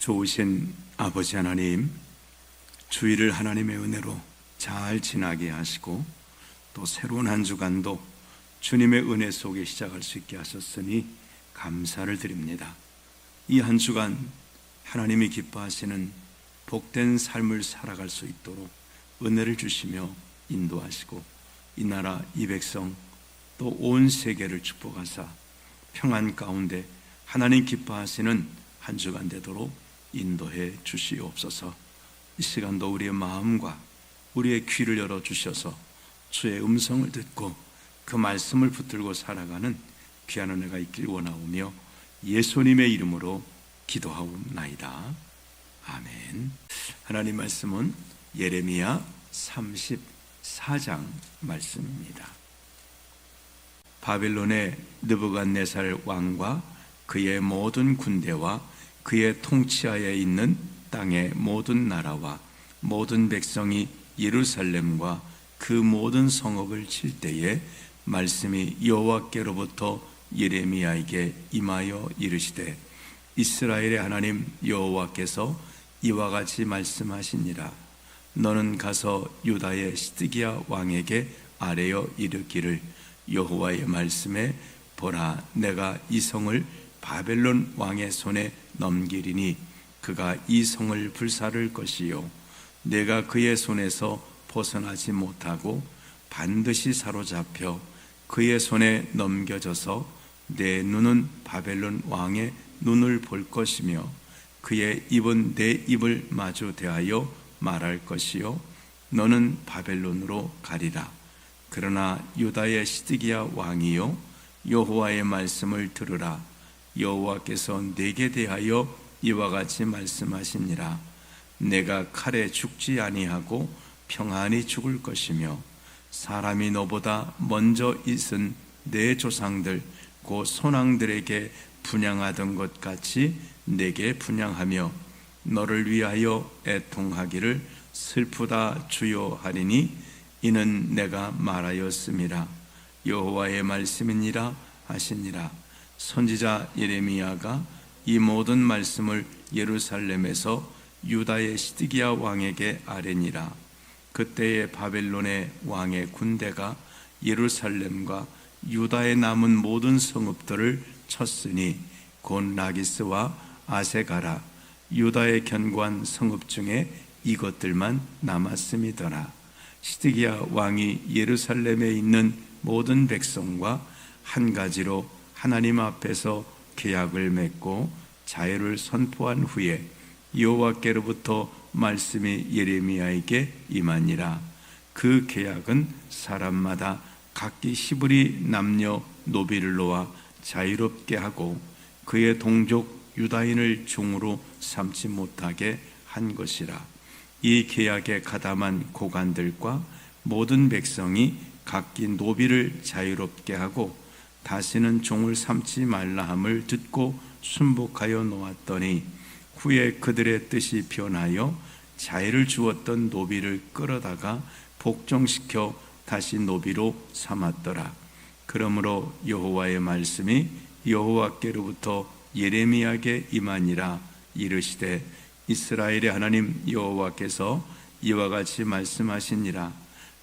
좋으신 아버지 하나님, 주일을 하나님의 은혜로 잘 지나게 하시고 또 새로운 한 주간도 주님의 은혜 속에 시작할 수 있게 하셨으니 감사를 드립니다. 이 한 주간 하나님이 기뻐하시는 복된 삶을 살아갈 수 있도록 은혜를 주시며 인도하시고 이 나라 이 백성 또 온 세계를 축복하사 평안 가운데 하나님 기뻐하시는 한 주간 되도록 인도해 주시옵소서. 이 시간도 우리의 마음과 우리의 귀를 열어주셔서 주의 음성을 듣고 그 말씀을 붙들고 살아가는 귀한 은혜가 있길 원하오며 예수님의 이름으로 기도하옵나이다. 아멘. 하나님 말씀은 예레미야 34장 말씀입니다. 바벨론의 느부갓네살 왕과 그의 모든 군대와 그의 통치하에 있는 땅의 모든 나라와 모든 백성이 예루살렘과 그 모든 성읍을 칠 때에 말씀이 여호와께로부터 예레미야에게 임하여 이르시되 이스라엘의 하나님 여호와께서 이와 같이 말씀하시니라. 너는 가서 유다의 시드기야 왕에게 아뢰어 이르기를 여호와의 말씀에 보라, 내가 이 성을 바벨론 왕의 손에 넘기리니 그가 이 성을 불사를 것이요 내가 그의 손에서 벗어나지 못하고 반드시 사로잡혀 그의 손에 넘겨져서 내 눈은 바벨론 왕의 눈을 볼 것이며 그의 입은 내 입을 마주 대하여 말할 것이요 너는 바벨론으로 가리라. 그러나 유다의 시드기야 왕이요 여호와의 말씀을 들으라. 여호와께서 내게 대하여 이와 같이 말씀하시니라. 내가 칼에 죽지 아니하고 평안히 죽을 것이며 사람이 너보다 먼저 있은 내 조상들 곧 선왕들에게 분향하던 것 같이 내게 분향하며 너를 위하여 애통하기를 슬프다 주여 하리니 이는 내가 말하였음이라. 여호와의 말씀이니라 하시니라. 선지자 예레미야가 이 모든 말씀을 예루살렘에서 유다의 시드기야 왕에게 아뢰니라. 그때의 바벨론의 왕의 군대가 예루살렘과 유다에 남은 모든 성읍들을 쳤으니 곧 라기스와 아세가라 유다의 견고한 성읍 중에 이것들만 남았음이더라. 시드기야 왕이 예루살렘에 있는 모든 백성과 한 가지로 하나님 앞에서 계약을 맺고 자유를 선포한 후에 여호와께로부터 말씀이 예레미야에게 임하니라. 그 계약은 사람마다 각기 시브리 남녀 노비를 놓아 자유롭게 하고 그의 동족 유다인을 종으로 삼지 못하게 한 것이라. 이 계약에 가담한 고관들과 모든 백성이 각기 노비를 자유롭게 하고 다시는 종을 삼지 말라 함을 듣고 순복하여 놓았더니 후에 그들의 뜻이 변하여 자유를 주었던 노비를 끌어다가 복종시켜 다시 노비로 삼았더라. 그러므로 여호와의 말씀이 여호와께로부터 예레미야에게 임하니라. 이르시되 이스라엘의 하나님 여호와께서 이와 같이 말씀하시니라.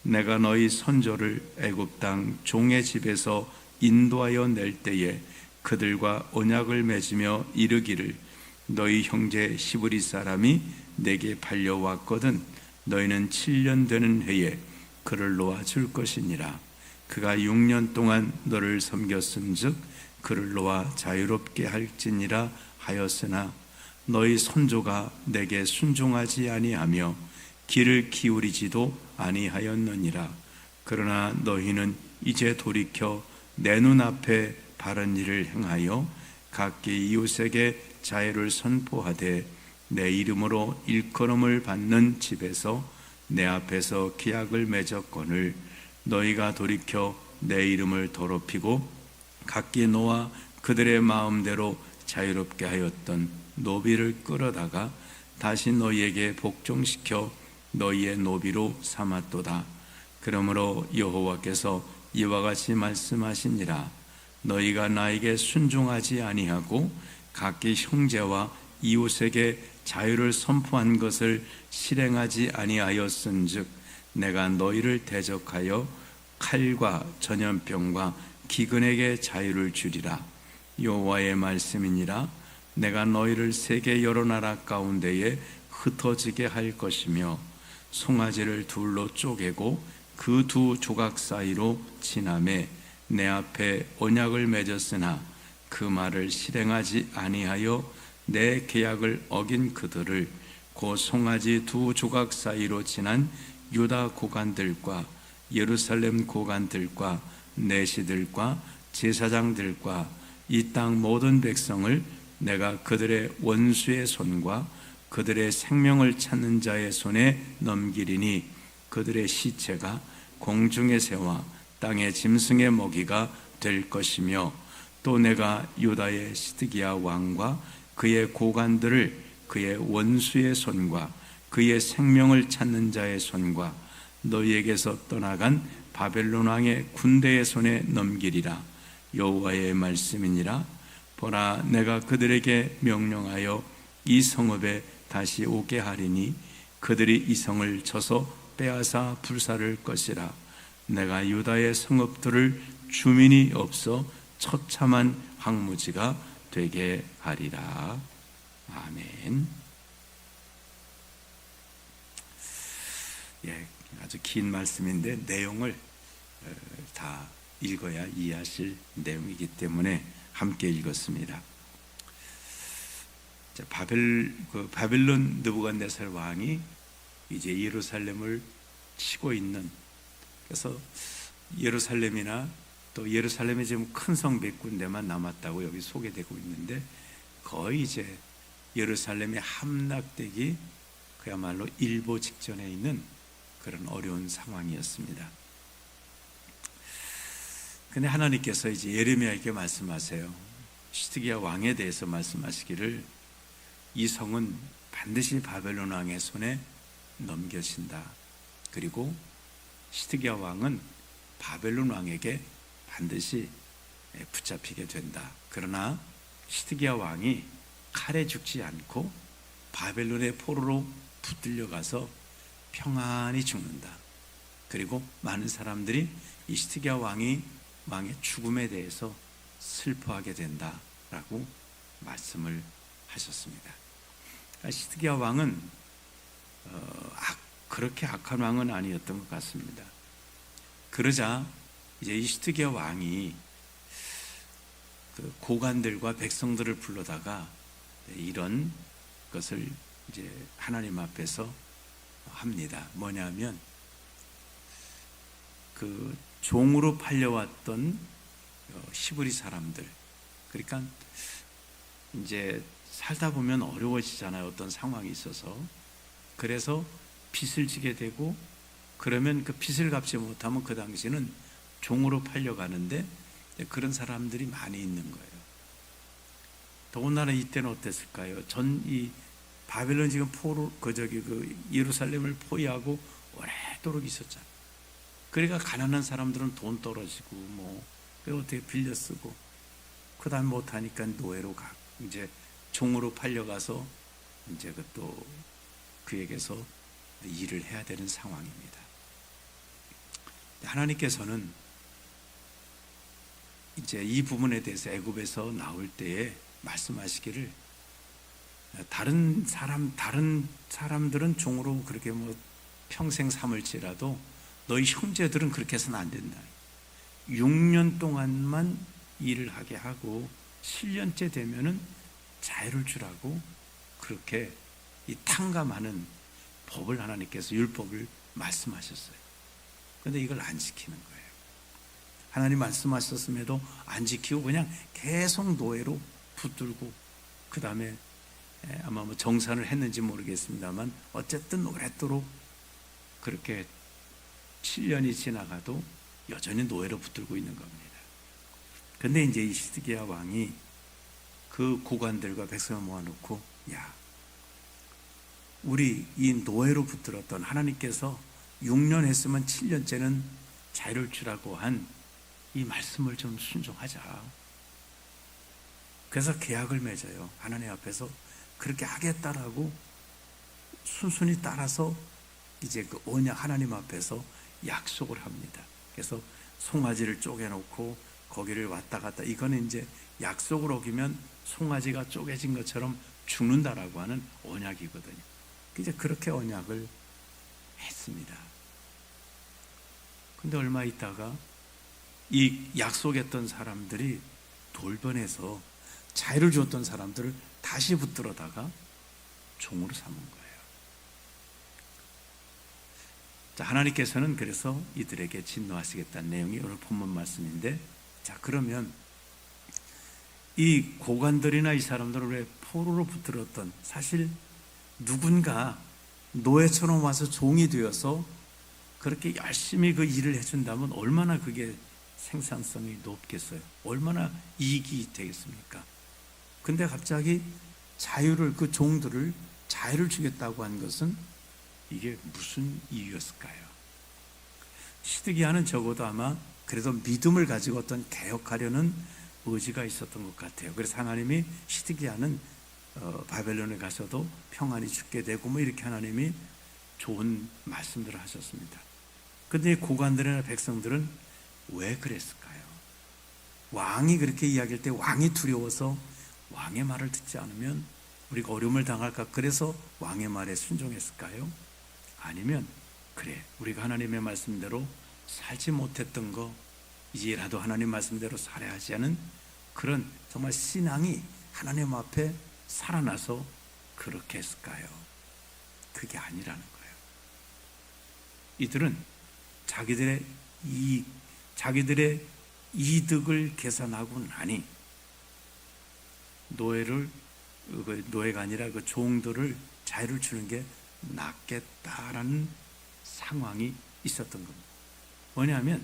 내가 너희 선조를 애굽 땅 종의 집에서 인도하여 낼 때에 그들과 언약을 맺으며 이르기를 너희 형제 시브리 사람이 내게 팔려왔거든 너희는 7년 되는 해에 그를 놓아줄 것이니라. 그가 6년 동안 너를 섬겼음즉 그를 놓아 자유롭게 할지니라 하였으나 너희 선조가 내게 순종하지 아니하며 귀를 기울이지도 아니하였느니라. 그러나 너희는 이제 돌이켜 내 눈앞에 바른 일을 행하여 각기 이웃에게 자유를 선포하되 내 이름으로 일컬음을 받는 집에서 내 앞에서 기약을 맺었거늘 너희가 돌이켜 내 이름을 더럽히고 각기 놓아 그들의 마음대로 자유롭게 하였던 노비를 끌어다가 다시 너희에게 복종시켜 너희의 노비로 삼았도다. 그러므로 여호와께서 이와 같이 말씀하시니라. 너희가 나에게 순종하지 아니하고 각기 형제와 이웃에게 자유를 선포한 것을 실행하지 아니하였은즉 내가 너희를 대적하여 칼과 전염병과 기근에게 자유를 주리라. 여호와의 말씀이니라. 내가 너희를 세계 여러 나라 가운데에 흩어지게 할 것이며 송아지를 둘로 쪼개고 그 두 조각 사이로 지나매 내 앞에 언약을 맺었으나 그 말을 실행하지 아니하여 내 계약을 어긴 그들을 그 송아지 두 조각 사이로 지난 유다 고관들과 예루살렘 고관들과 내시들과 제사장들과 이 땅 모든 백성을 내가 그들의 원수의 손과 그들의 생명을 찾는 자의 손에 넘기리니 그들의 시체가 공중의 새와 땅의 짐승의 먹이가 될 것이며 또 내가 유다의 시드기야 왕과 그의 고관들을 그의 원수의 손과 그의 생명을 찾는 자의 손과 너희에게서 떠나간 바벨론 왕의 군대의 손에 넘기리라. 여호와의 말씀이니라. 보라, 내가 그들에게 명령하여 이 성읍에 다시 오게 하리니 그들이 이 성을 쳐서 빼앗아 불살을 것이라. 내가 유다의 성읍들을 주민이 없어 처참한 황무지가 되게 하리라. 아멘. 예, 아주 긴 말씀인데 내용을 다 읽어야 이해하실 내용이기 때문에 함께 읽었습니다. 바벨론 느부갓네살 왕이 이제 예루살렘을 치고 있는, 그래서 예루살렘이나 또 예루살렘에 지금 큰 성 몇 군데만 남았다고 여기 소개되고 있는데 거의 이제 예루살렘이 함락되기 그야말로 일보 직전에 있는 그런 어려운 상황이었습니다. 근데 하나님께서 이제 예레미야에게 말씀하세요. 시드기야 왕에 대해서 말씀하시기를 이 성은 반드시 바벨론 왕의 손에 넘겨진다. 그리고 시드기야 왕은 바벨론 왕에게 반드시 붙잡히게 된다. 그러나 시드기야 왕이 칼에 죽지 않고 바벨론의 포로로 붙들려 가서 평안히 죽는다. 그리고 많은 사람들이 이 시드기야 왕의 죽음에 대해서 슬퍼하게 된다라고 말씀을 하셨습니다. 시드기야 왕은 그렇게 악한 왕은 아니었던 것 같습니다. 그러자 이제 이 시드기야 왕이 그 고관들과 백성들을 불러다가 이런 것을 이제 하나님 앞에서 합니다. 뭐냐면 그 종으로 팔려왔던 히브리 사람들, 그러니까 이제 살다 보면 어려워지잖아요. 어떤 상황이 있어서. 그래서 빚을 지게 되고, 그러면 그 빚을 갚지 못하면 그 당시는 종으로 팔려가는데 그런 사람들이 많이 있는 거예요. 더군다나 이때는 어땠을까요? 이 바벨론 지금 예루살렘을 포위하고 오래도록 있었잖아요. 그러니까 가난한 사람들은 돈 떨어지고 어떻게 빌려 쓰고, 그다음 못하니까 노예로 이제 종으로 팔려가서 이제 또 그에게서 일을 해야 되는 상황입니다. 하나님께서는 이제 이 부분에 대해서 애굽에서 나올 때에 말씀하시기를 다른 사람들은 종으로 그렇게 평생 삼을지라도 너희 형제들은 그렇게 해서는 안 된다. 6년 동안만 일을 하게 하고 7년째 되면은 자유를 주라고 그렇게 이 탕감하는 법을 하나님께서 율법을 말씀하셨어요. 그런데 이걸 안 지키는 거예요. 하나님 말씀하셨음에도 안 지키고 그냥 계속 노예로 붙들고, 그 다음에 아마 정산을 했는지 모르겠습니다만 어쨌든 오랫도록 그렇게 7년이 지나가도 여전히 노예로 붙들고 있는 겁니다. 그런데 이제 이 시드기야 왕이 그 고관들과 백성을 모아놓고, 우리 이 노예로 붙들었던 하나님께서 6년 했으면 7년째는 자유를 주라고 한 이 말씀을 좀 순종하자. 그래서 계약을 맺어요. 하나님 앞에서 그렇게 하겠다라고 순순히 따라서 이제 그 언약 하나님 앞에서 약속을 합니다. 그래서 송아지를 쪼개놓고 거기를 왔다 갔다, 이거는 이제 약속을 어기면 송아지가 쪼개진 것처럼 죽는다라고 하는 언약이거든요. 이제 그렇게 언약을 했습니다. 근데 얼마 있다가 이 약속했던 사람들이 돌변해서 자유를 주었던 사람들을 다시 붙들어다가 종으로 삼은 거예요. 자, 하나님께서는 그래서 이들에게 진노하시겠다는 내용이 오늘 본문 말씀인데, 자, 그러면 이 고관들이나 이 사람들을 왜 포로로 붙들었던, 사실 누군가 노예처럼 와서 종이 되어서 그렇게 열심히 그 일을 해준다면 얼마나 그게 생산성이 높겠어요? 얼마나 이익이 되겠습니까? 근데 갑자기 자유를, 그 종들을 자유를 주겠다고 한 것은 이게 무슨 이유였을까요? 시드기야는 적어도 아마 그래도 믿음을 가지고 어떤 개혁하려는 의지가 있었던 것 같아요. 그래서 하나님이 시드기야는 바벨론에 가서도 평안히 죽게 되고 뭐 이렇게 하나님이 좋은 말씀들을 하셨습니다. 근데 고관들이나 백성들은 왜 그랬을까요? 왕이 그렇게 이야기할 때 왕이 두려워서 왕의 말을 듣지 않으면 우리가 어려움을 당할까, 그래서 왕의 말에 순종했을까요? 아니면 그래, 우리가 하나님의 말씀대로 살지 못했던 거 이제라도 하나님 말씀대로 살아야지 하는 그런 정말 신앙이 하나님 앞에 살아나서 그렇게 했을까요? 그게 아니라는 거예요. 이들은 자기들의 이득을 계산하고 나니 노예가 아니라 그 종들을 자유를 주는 게 낫겠다라는 상황이 있었던 겁니다. 뭐냐면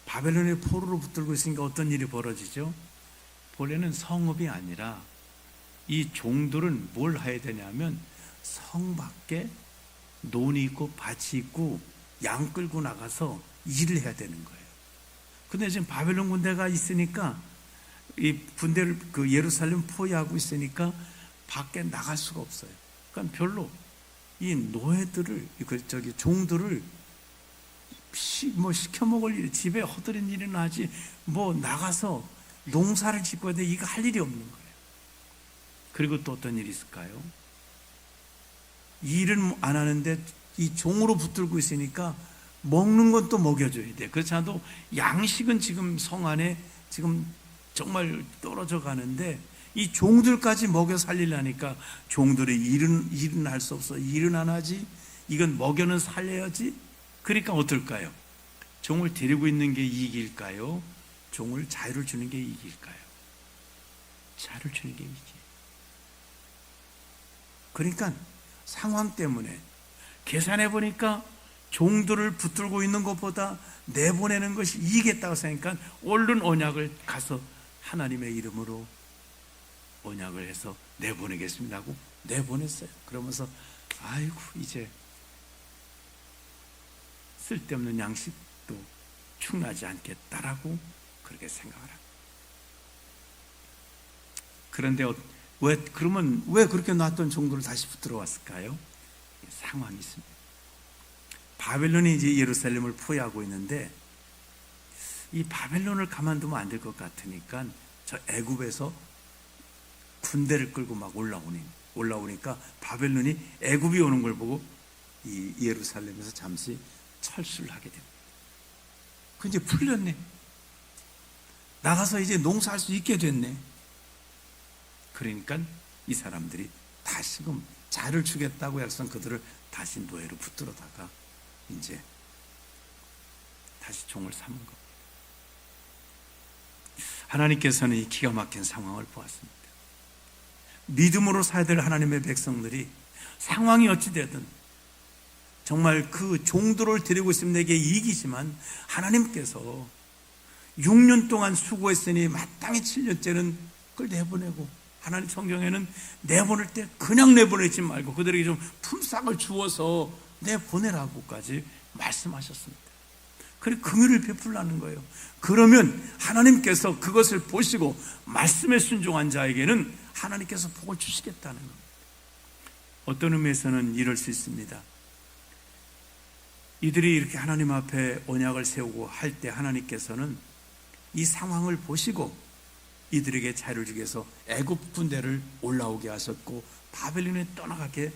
바벨론의 포로로 붙들고 있으니까 어떤 일이 벌어지죠? 본래는 성읍이 아니라 이 종들은 뭘 해야 되냐면 성 밖에 논이 있고 밭이 있고 양 끌고 나가서 일을 해야 되는 거예요. 근데 지금 바벨론 군대가 있으니까 이 군대를 그 예루살렘 포위하고 있으니까 밖에 나갈 수가 없어요. 그러니까 별로 이 노예들을, 종들을 뭐 시켜 먹을 일, 집에 허드렛 일이나 하지 뭐 나가서 농사를 짓고 해야 돼, 이거 할 일이 없는 거예요. 그리고 또 어떤 일이 있을까요? 일은 안 하는데 이 종으로 붙들고 있으니까 먹는 건 또 먹여줘야 돼. 그렇지 않아도 양식은 지금 성 안에 지금 정말 떨어져 가는데 이 종들까지 먹여 살리려니까 종들이 일은 할 수 없어. 일은 안 하지. 이건 먹여는 살려야지. 그러니까 어떨까요? 종을 데리고 있는 게 이익일까요? 종을 자유를 주는 게 이익일까요? 자유를 주는 게 이익이에요. 그러니까 상황 때문에 계산해 보니까 종들을 붙들고 있는 것보다 내보내는 것이 이기겠다고 생각하니까 얼른 언약을 가서 하나님의 이름으로 언약을 해서 내보내겠습니다 하고 내보냈어요. 그러면서 아이고 이제 쓸데없는 양식도 충나지 않겠다라고 그렇게 생각을 합니다. 그런데 왜 그렇게 놨던 종들을 다시 붙들어 왔을까요? 상황이 있습니다. 바벨론이 이제 예루살렘을 포위하고 있는데 이 바벨론을 가만두면 안 될 것 같으니까 저 애굽에서 군대를 끌고 막 올라오니까 바벨론이 애굽이 오는 걸 보고 이 예루살렘에서 잠시 철수를 하게 됩니다. 그 이제 풀렸네. 나가서 이제 농사할 수 있게 됐네. 그러니까 이 사람들이 다시금 자유를 주겠다고 약속한 그들을 다시 노예로 붙들어다가 이제 다시 종을 삼은 겁니다. 하나님께서는 이 기가 막힌 상황을 보았습니다. 믿음으로 살아야 될 하나님의 백성들이 상황이 어찌되든 정말 그 종들을 데리고 있으면 내게 이익이지만 하나님께서 6년 동안 수고했으니 마땅히 7년째는 그걸 내보내고, 하나님 성경에는 내보낼 때 그냥 내보내지 말고 그들에게 좀 품삯을 주어서 내보내라고까지 말씀하셨습니다. 그리고 긍휼을 베풀라는 거예요. 그러면 하나님께서 그것을 보시고 말씀에 순종한 자에게는 하나님께서 복을 주시겠다는 겁니다. 어떤 의미에서는 이럴 수 있습니다. 이들이 이렇게 하나님 앞에 언약을 세우고 할 때 하나님께서는 이 상황을 보시고 이들에게 자유를 주기 위해서 애굽 군대를 올라오게 하셨고 바벨론에 떠나가게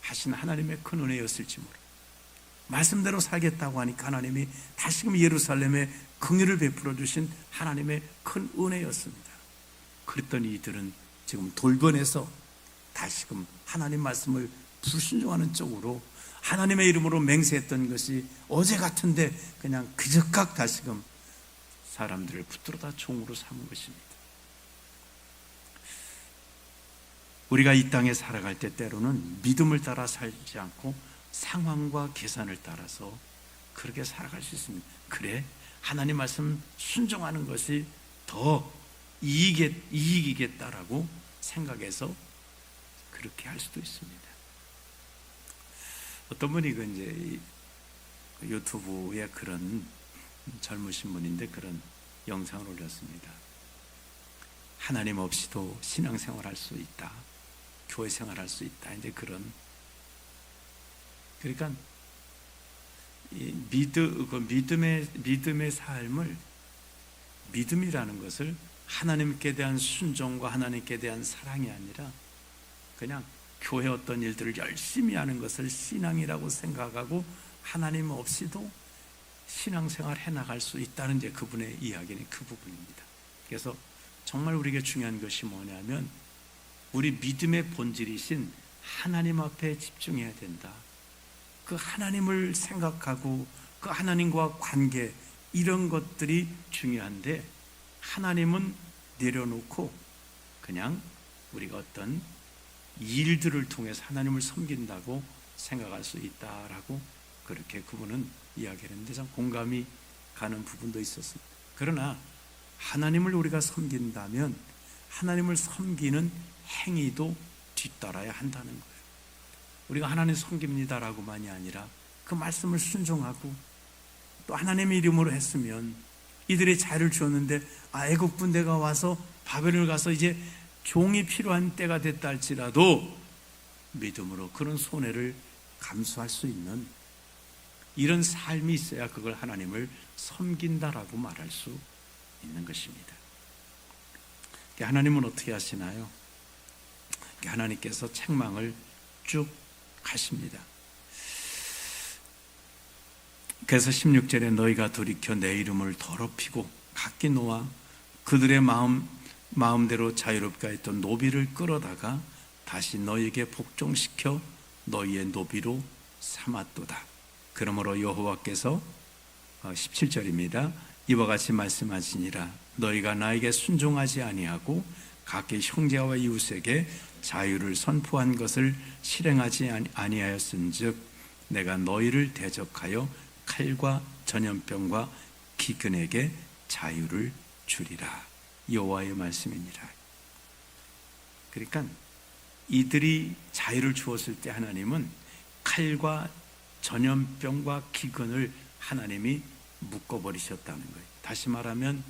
하신 하나님의 큰 은혜였을지 모릅니다. 말씀대로 살겠다고 하니까 하나님이 다시금 예루살렘에 긍휼을 베풀어 주신 하나님의 큰 은혜였습니다. 그랬더니 이들은 지금 돌변해서 다시금 하나님 말씀을 불순종하는 쪽으로 하나님의 이름으로 맹세했던 것이 어제 같은데 그냥 그저각 다시금 사람들을 붙들어다 종으로 삼은 것입니다. 우리가 이 땅에 살아갈 때 때로는 믿음을 따라 살지 않고 상황과 계산을 따라서 그렇게 살아갈 수 있습니다. 그래, 하나님 말씀 순종하는 것이 더 이익이겠다라고 생각해서 그렇게 할 수도 있습니다. 어떤 분이 이제 유튜브에 그런 젊으신 분인데 그런 영상을 올렸습니다. 하나님 없이도 신앙생활 할 수 있다, 교회 생활 할 수 있다. 이제 그러니까 이 믿음의 삶을, 믿음이라는 것을 하나님께 대한 순종과 하나님께 대한 사랑이 아니라 그냥 교회 어떤 일들을 열심히 하는 것을 신앙이라고 생각하고 하나님 없이도 신앙생활 해나갈 수 있다는 이제 그분의 이야기는 그 부분입니다. 그래서 정말 우리에게 중요한 것이 뭐냐면 우리 믿음의 본질이신 하나님 앞에 집중해야 된다. 그 하나님을 생각하고 그 하나님과 관계, 이런 것들이 중요한데 하나님은 내려놓고 그냥 우리가 어떤 일들을 통해서 하나님을 섬긴다고 생각할 수 있다라고 그렇게 그분은 이야기를 했는데 참 공감이 가는 부분도 있었습니다. 그러나 하나님을 우리가 섬긴다면 하나님을 섬기는 행위도 뒤따라야 한다는 거예요. 우리가 하나님 섬깁니다라고만이 아니라 그 말씀을 순종하고 또 하나님의 이름으로 했으면 이들의 자유를 주었는데 애국 군대가 와서 바벨론을 가서 이제 종이 필요한 때가 됐다 할지라도 믿음으로 그런 손해를 감수할 수 있는 이런 삶이 있어야 그걸 하나님을 섬긴다라고 말할 수 있는 것입니다. 하나님은 어떻게 하시나요? 하나님께서 책망을 쭉 하십니다. 그래서 16절에 너희가 돌이켜 내 이름을 더럽히고 각기 놓아 그들의 마음대로 자유롭게 했던 노비를 끌어다가 다시 너희에게 복종시켜 너희의 노비로 삼았도다. 그러므로 여호와께서 17절입니다. 이와 같이 말씀하시니라. 너희가 나에게 순종하지 아니하고 각기 형제와 이웃에게 자유를 선포한 것을 실행하지 아니하였은즉 내가 너희를 대적하여 칼과 전염병과 기근에게 자유를 주리라. 여호와의 말씀이니라. 그러니까 이들이 자유를 주었을 때 하나님은 칼과 전염병과 기근을 하나님이 묶어버리셨다는 거예요. 다시 말하면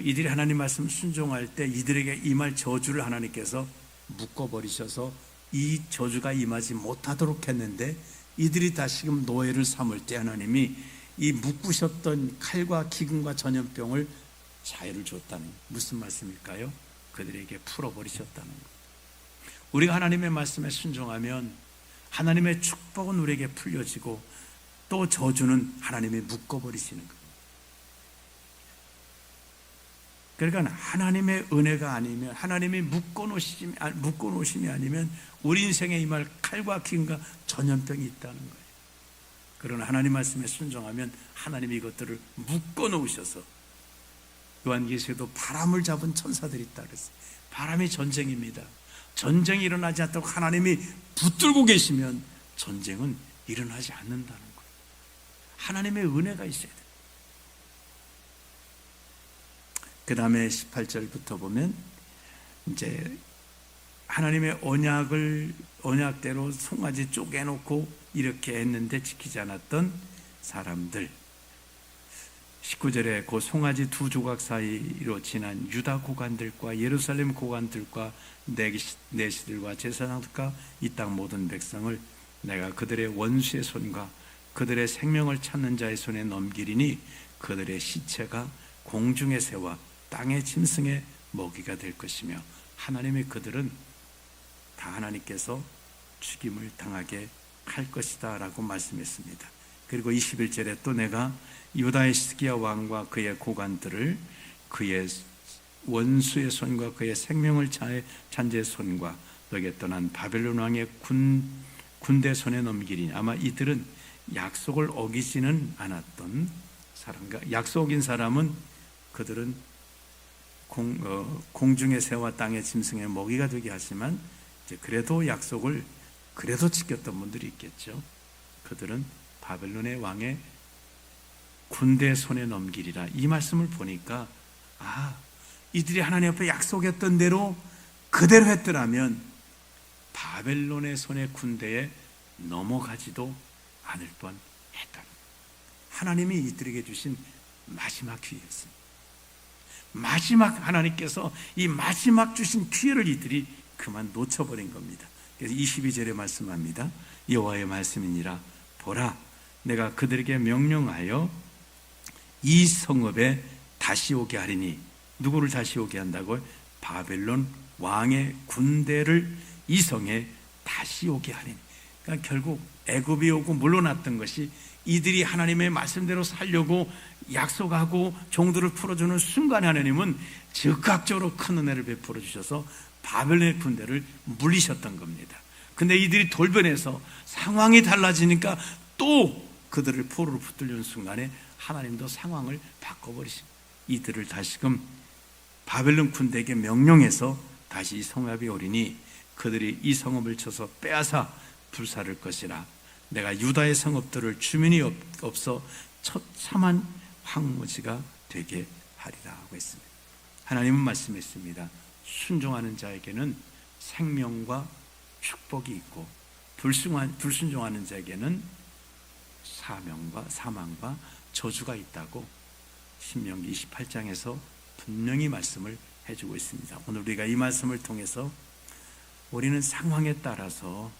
이들이 하나님 말씀 순종할 때 이들에게 임할 저주를 하나님께서 묶어버리셔서 이 저주가 임하지 못하도록 했는데 이들이 다시금 노예를 삼을 때 하나님이 이 묶으셨던 칼과 기근과 전염병을 자유를 줬다는, 무슨 말씀일까요? 그들에게 풀어버리셨다는 것. 우리가 하나님의 말씀에 순종하면 하나님의 축복은 우리에게 풀려지고 또 저주는 하나님이 묶어버리시는 것. 그러니까 하나님의 은혜가 아니면, 하나님이 묶어놓으심이 아니면 우리 인생에 임할 칼과 기근과 전염병이 있다는 거예요. 그러나 하나님 말씀에 순종하면 하나님이 이것들을 묶어놓으셔서, 요한계시에도 바람을 잡은 천사들이 있다 그랬어요. 바람이 전쟁입니다. 전쟁이 일어나지 않도록 하나님이 붙들고 계시면 전쟁은 일어나지 않는다는 거예요. 하나님의 은혜가 있어야 돼요. 그 다음에 18절부터 보면 이제 하나님의 언약대로 송아지 쪼개놓고 이렇게 했는데 지키지 않았던 사람들, 19절에 그 송아지 두 조각 사이로 지난 유다 고관들과 예루살렘 고관들과 내시들과 제사장들과 이 땅 모든 백성을 내가 그들의 원수의 손과 그들의 생명을 찾는 자의 손에 넘기리니 그들의 시체가 공중의 새와 땅의 짐승의 먹이가 될 것이며, 하나님의 그들은 다 하나님께서 죽임을 당하게 할 것이다 라고 말씀했습니다. 그리고 21절에 또 내가 유다의 시드기야 왕과 그의 고관들을 그의 원수의 손과 그의 생명을 찬 손과 너에게 떠난 바벨론 왕의 군대 손에 넘기리니, 아마 이들은 약속을 어기지는 않았던 사람과, 약속 어긴 사람은 그들은 공중의 새와 땅의 짐승의 먹이가 되게 하지만 이제 그래도 약속을 그래도 지켰던 분들이 있겠죠. 그들은 바벨론의 왕의 군대 손에 넘기리라. 이 말씀을 보니까 이들이 하나님 앞에 약속했던 대로 그대로 했더라면 바벨론의 손의 군대에 넘어가지도 않을 뻔했다. 하나님이 이들에게 주신 마지막 기회였습니다. 마지막, 하나님께서 이 마지막 주신 기회를 이들이 그만 놓쳐버린 겁니다. 그래서 22절에 말씀합니다. 여호와의 말씀이니라. 보라, 내가 그들에게 명령하여 이 성읍에 다시 오게 하리니. 누구를 다시 오게 한다고요? 바벨론 왕의 군대를 이 성에 다시 오게 하리니. 그러니까 결국 애굽이 오고 물러났던 것이 이들이 하나님의 말씀대로 살려고 약속하고 종들을 풀어주는 순간에 하나님은 즉각적으로 큰 은혜를 베풀어 주셔서 바벨론의 군대를 물리셨던 겁니다. 근데 이들이 돌변해서 상황이 달라지니까 또 그들을 포로로 붙들려는 순간에 하나님도 상황을 바꿔버리십니다. 이들을 다시금 바벨론 군대에게 명령해서 다시 이 성읍에 오리니 그들이 이 성읍을 쳐서 빼앗아 불사를 것이라. 내가 유다의 성읍들을 주민이 없어 처참한 황무지가 되게 하리라 하고 있습니다. 하나님은 말씀했습니다. 순종하는 자에게는 생명과 축복이 있고 불순종하는 자에게는 사망과 저주가 있다고 신명기 28장에서 분명히 말씀을 해주고 있습니다. 오늘 우리가 이 말씀을 통해서 우리는 상황에 따라서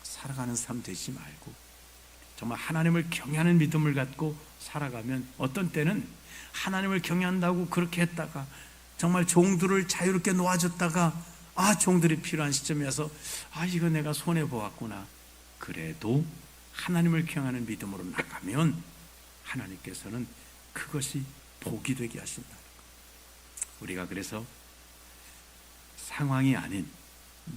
살아가는 삶 되지 말고 정말 하나님을 경외하는 믿음을 갖고 살아가면, 어떤 때는 하나님을 경외한다고 그렇게 했다가 정말 종들을 자유롭게 놓아줬다가 종들이 필요한 시점에 와서 이거 내가 손해보았구나. 그래도 하나님을 경외하는 믿음으로 나가면 하나님께서는 그것이 복이 되게 하신다는 것. 우리가 그래서 상황이 아닌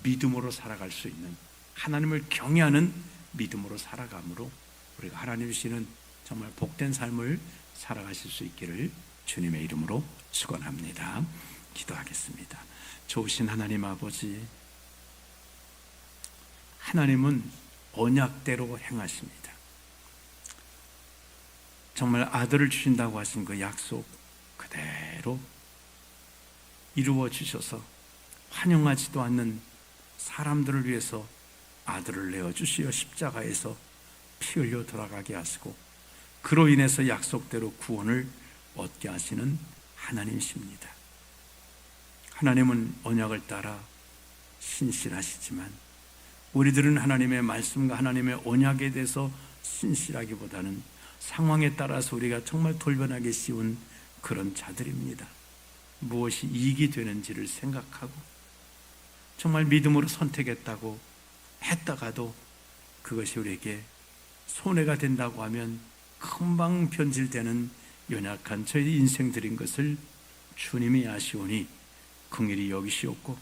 믿음으로 살아갈 수 있는, 하나님을 경외하는 믿음으로 살아감으로 우리가 하나님 주시는 정말 복된 삶을 살아가실 수 있기를 주님의 이름으로 축원합니다. 기도하겠습니다. 좋으신 하나님 아버지, 하나님은 언약대로 행하십니다. 정말 아들을 주신다고 하신 그 약속 그대로 이루어 주셔서 환영하지도 않는 사람들을 위해서 아들을 내어주시어 십자가에서 피 흘려 돌아가게 하시고 그로 인해서 약속대로 구원을 얻게 하시는 하나님이십니다. 하나님은 언약을 따라 신실하시지만 우리들은 하나님의 말씀과 하나님의 언약에 대해서 신실하기보다는 상황에 따라서 우리가 정말 돌변하기 쉬운 그런 자들입니다. 무엇이 이익이 되는지를 생각하고 정말 믿음으로 선택했다고 했다가도 그것이 우리에게 손해가 된다고 하면 금방 변질되는 연약한 저희 인생들인 것을 주님이 아시오니 긍휼히 여기시옵고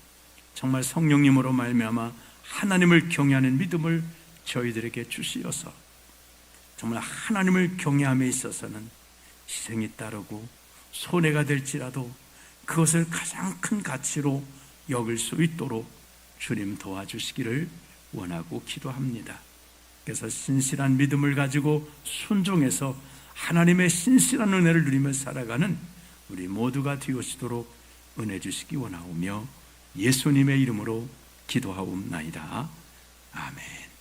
정말 성령님으로 말미암아 하나님을 경외하는 믿음을 저희들에게 주시어서 정말 하나님을 경외함에 있어서는 희생이 따르고 손해가 될지라도 그것을 가장 큰 가치로 여길 수 있도록 주님 도와주시기를 원하고 기도합니다. 그래서 신실한 믿음을 가지고 순종해서 하나님의 신실한 은혜를 누리며 살아가는 우리 모두가 되어지도록 은혜 주시기 원하오며 예수님의 이름으로 기도하옵나이다. 아멘.